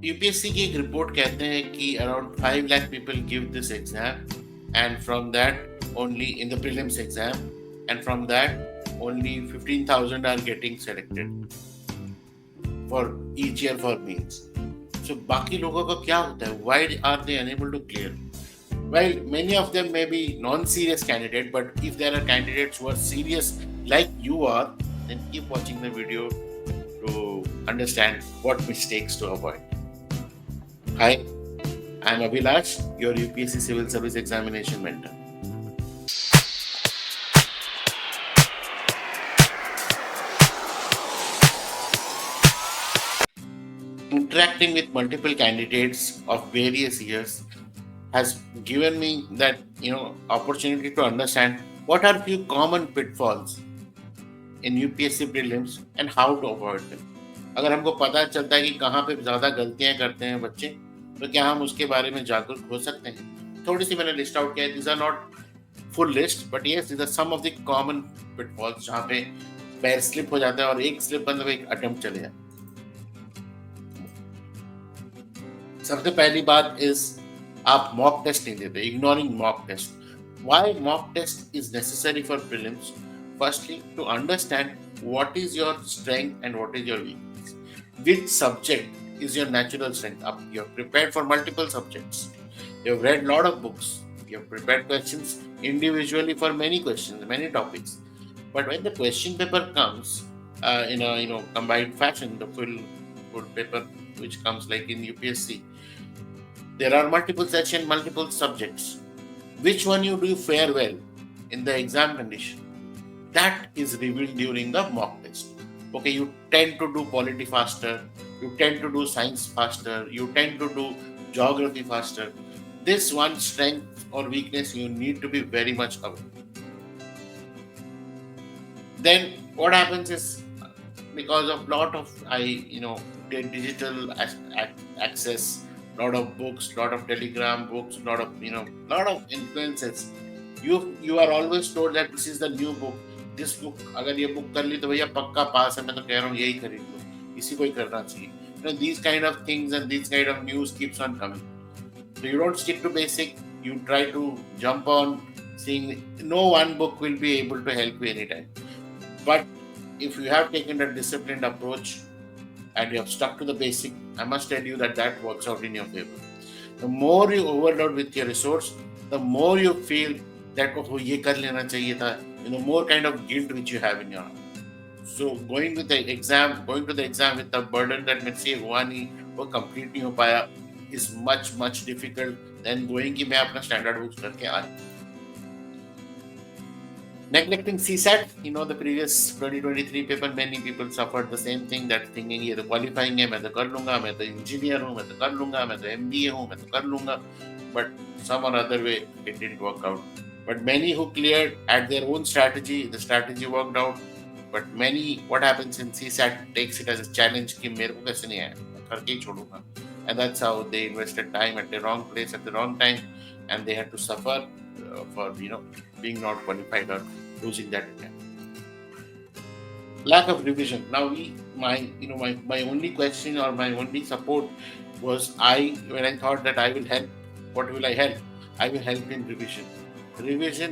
UPSC की एक report कहते हैं कि around 5 lakh people give this exam and from that only in the prelims exam and from that only 15,000 are getting selected for each year for mains. So बाकी लोगों का क्या होता है? Why are they unable to clear? While many of them may be non-serious candidate, but if there are candidates who are serious like you are, then keep watching the video to understand what mistakes to avoid. Hi, I'm Abhilash, your UPSC Civil Service Examination mentor. Interacting with multiple candidates of various years has given me that opportunity to understand what are few common pitfalls in UPSC prelims and how to avoid them. अगर हमको पता चलता है कि कहाँ पे ज़्यादा गलतियाँ करते हैं बच्चे, तो क्या हम उसके बारे में जागरूक हो सकते हैं? थोड़ी सी मैंने लिस्ट आउट किया है. These are not full list, but yes, these are some of the common pitfalls जहाँ पे पैर स्लिप हो जाता है और एक स्लिप मतलब एक अटेम्प्ट चले जाए. सबसे पहली बात इज आप मॉक टेस्ट नहीं देते. Ignoring mock test. Why mock test is necessary for prelims? Firstly, to understand what is your strength and what is your weakness. Which subject is your natural strength? You have prepared for multiple subjects. You have read a lot of books. You have prepared questions individually for many questions, many topics. But when the question paper comes in a combined fashion, the full paper which comes like in UPSC, there are multiple sessions, multiple subjects. Which one you do fare well in the exam condition? That is revealed during the mock test. Okay, you tend to do polity faster, you tend to do science faster, you tend to do geography faster. This one strength or weakness you need to be very much aware. Then what happens is, because of lot of digital access, lot of books, lot of telegram books, lot of influences, you are always told that this is the new book. This book, अगर ये book कर ली तो भैया पक्का पास है. मैं तो कह रहा हूँ यही खरीद लो, इसी को ही करना चाहिए. These kind of things and these kind of news keeps on coming. So you don't stick to basic. You try to jump on seeing. No one book will be able to help you anytime. But if you have taken a disciplined approach and you have stuck to the basic, I must tell you that works out in your favor. The more you overload with your resource, the more you feel that ye kar lena chahiye tha, more kind of guilt which you have in your heart. So going to the exam with the burden that मेरे से हुआ नहीं, वो complete नहीं हो पाया, is much difficult than going कि मैं अपना standard books करके आ जाऊँ. Neglecting CSAT, the previous 2023 paper, many people suffered the same thing, that thinking ये तो qualifying है, मैं तो कर लूँगा, मैं तो engineer हूँ, मैं तो कर लूँगा, मैं तो MBA हूँ, मैं तो कर लूँगा. But some or other way it didn't work out. But many who cleared at their own strategy, the strategy worked out. But many, what happens in CSAT, takes it as a challenge कि मेरे को कैसे नहीं आया, मैं करके ही छोड़ूंगा. And that's how they invested time at the wrong place at the wrong time, and they had to suffer for being not qualified or losing that attempt. Lack of revision. Now my only question or my only support was, when I thought that I will help, what will I help? I will help in revision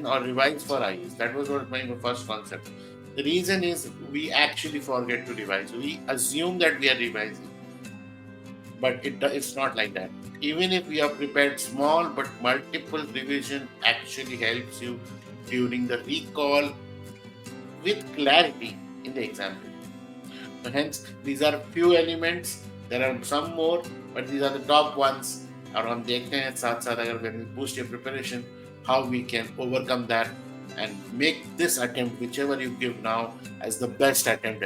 or revise for IAS. That was what my first concept. The reason is we actually forget to revise. We assume that we are revising, but it's not like that. Even if we have prepared small but multiple revision, actually helps you during the recall with clarity in the exam. So hence, these are few elements. There are some more, but these are the top ones. और हम देखते हैं साथ साथ अगर when we boost your preparation, how we can overcome that and make this attempt, whichever you give now, as the best attempt